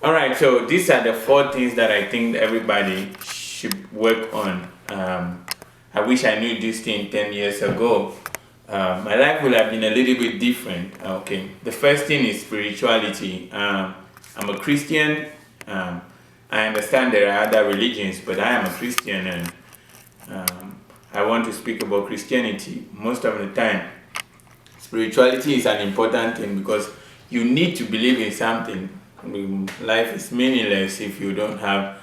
All right, so these are the 4 things that I think everybody should work on. I wish I knew this thing 10 years ago. My life would have been a little bit different. Okay, the first thing is spirituality. I'm a Christian. Um, I understand there are other religions, but I am a Christian, and I want to speak about Christianity most of the time. Spirituality is an important thing because you need to believe in something. Life is meaningless if you don't have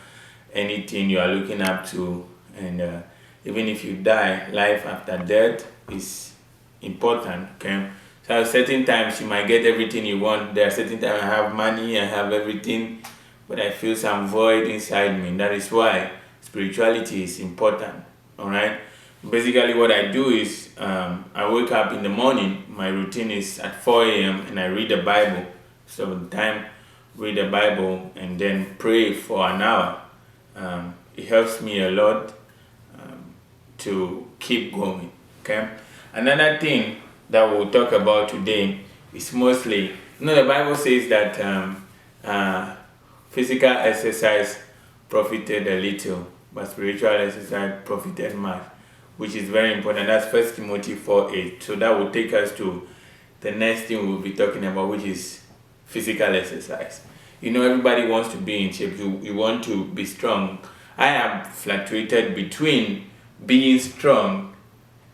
anything you are looking up to, and even if you die, life after death is important. Okay, so at certain times you might get everything you want. There are certain times I have money, I have everything, but I feel some void inside me. That is why spirituality is important. All right. Basically, what I do is I wake up in the morning. My routine is at 4 a.m. and I read the Bible. So the time read the Bible and then pray for an hour. It helps me a lot to keep going. Okay. Another thing that we'll talk about today is mostly, the Bible says that physical exercise profited a little, but spiritual exercise profited much, which is very important. That's 1 Timothy 4:8. So that will take us to the next thing we'll be talking about, which is physical exercise. Everybody wants to be in shape. You want to be strong. I have fluctuated between being strong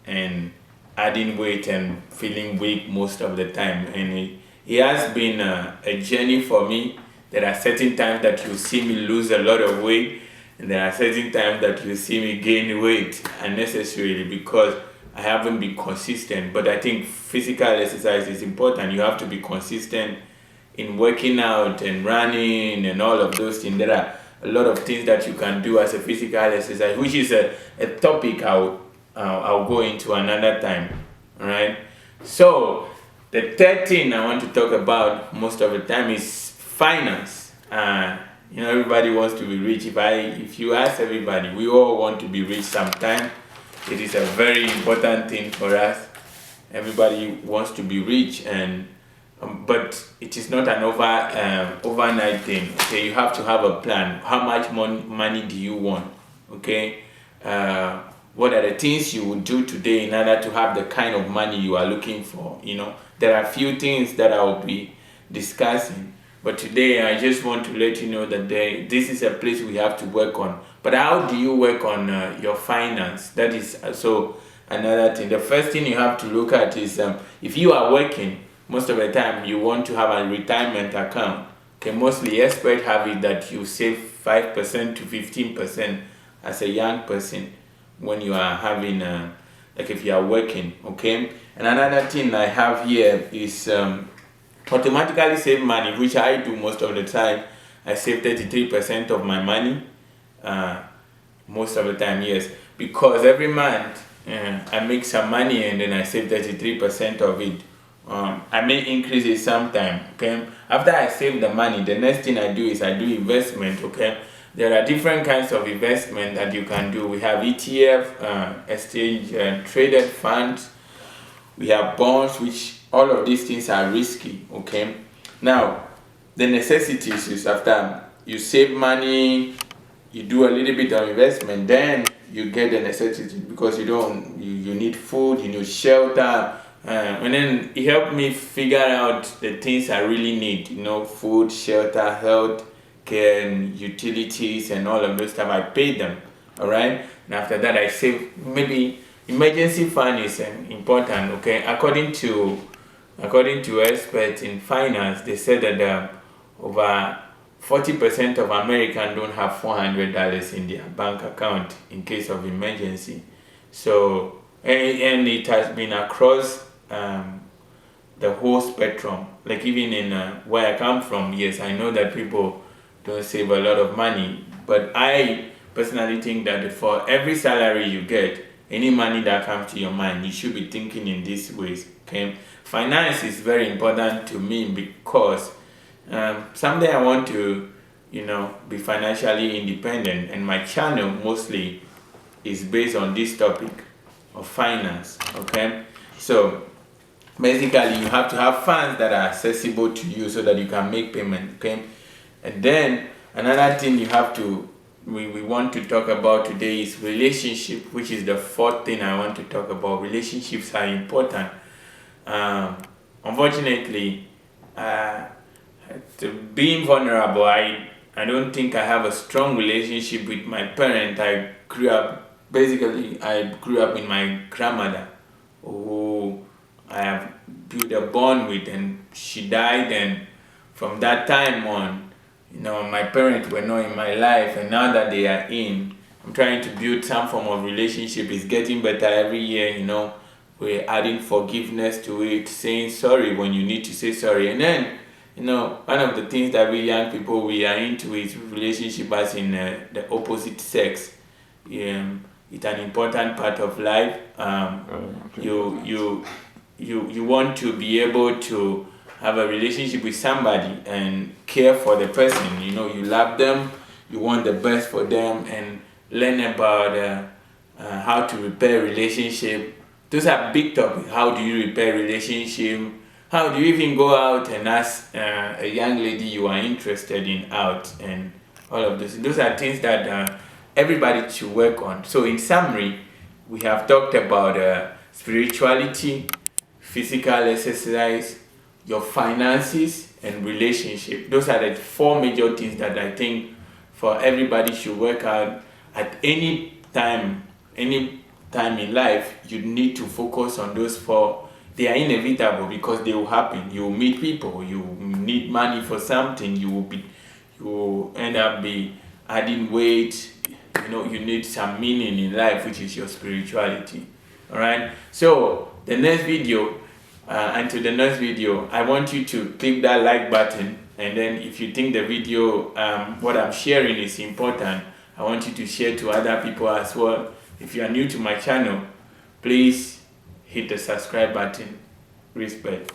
and adding weight and feeling weak most of the time. And it has been a journey for me. There are certain times that you see me lose a lot of weight, and there are certain times that you see me gain weight unnecessarily because I haven't been consistent. But I think physical exercise is important. You have to be consistent in working out and running and all of those things. There are a lot of things that you can do as a physical exercise, which is a topic I'll go into another time. All right. So the third thing I want to talk about most of the time is finance. Everybody wants to be rich. If you ask everybody, we all want to be rich sometime. It is a very important thing for us. Everybody wants to be rich, and but it is not an overnight thing. Okay, you have to have a plan. How much money do you want? Okay, what are the things you would do today in order to have the kind of money you are looking for? There are a few things that I will be discussing, but today I just want to let you know that this is a place we have to work on. But how do you work on your finance? That is also another thing. The first thing you have to look at is if you are working, most of the time you want to have a retirement account. Okay, mostly experts have it that you save 5% to 15% as a young person when you are having like if you are working. Okay, and another thing I have here is automatically save money, which I do most of the time. I save 33% of my money most of the time, yes, because every month I make some money and then I save 33% of it. I may increase it sometime. Okay, after I save the money, the next thing I do is I do investment. Okay, there are different kinds of investment that you can do. We have ETF, exchange traded funds. We have bonds, which all of these things are risky. Okay, now the necessities is after you save money, you do a little bit of investment, then you get the necessity because you need food, you need shelter. And then it helped me figure out the things I really need, food, shelter, health care, and utilities, and all of those stuff. I paid them, all right? And after that, I save. Maybe emergency fund is important, okay? According to experts in finance, they said that over 40% of Americans don't have $400 in their bank account in case of emergency. So, and it has been across the whole spectrum. Like even in where I come from, yes, I know that people don't save a lot of money, but I personally think that for every salary you get, any money that comes to your mind, you should be thinking in these ways. Okay, finance is very important to me because someday I want to, be financially independent, and my channel mostly is based on this topic of finance. Okay, so basically you have to have funds that are accessible to you so that you can make payment. Okay, And then another thing we want to talk about today is relationship, which is the fourth thing I want to talk about. Relationships are important. Unfortunately, to being vulnerable, I don't think I have a strong relationship with my parent. I grew up with my grandmother, who I have built a bond with, and she died. And from that time on, my parents were not in my life, and now that they are in, I'm trying to build some form of relationship. It's getting better every year. We're adding forgiveness to it, saying sorry when you need to say sorry. And then, one of the things that we young people we are into is relationship as in the opposite sex. It's an important part of life. You want to be able to have a relationship with somebody and care for the person. You love them, you want the best for them, and learn about how to repair relationship. Those are big topics. How do you repair relationship? How do you even go out and ask a young lady you are interested in out, and all of this? Those are things that everybody should work on. So in summary, we have talked about spirituality, physical exercise, your finances, and relationship. Those are the four major things that I think for everybody should work out at any time in life. You need to focus on those four. They are inevitable because they will happen. You will meet people, you need money for something, you will end up be adding weight. You need some meaning in life, which is your spirituality. All right, so until the next video, I want you to click that like button, and then if you think the video what I'm sharing is important, I want you to share to other people as well. If you are new to my channel, please hit the subscribe button. Respect.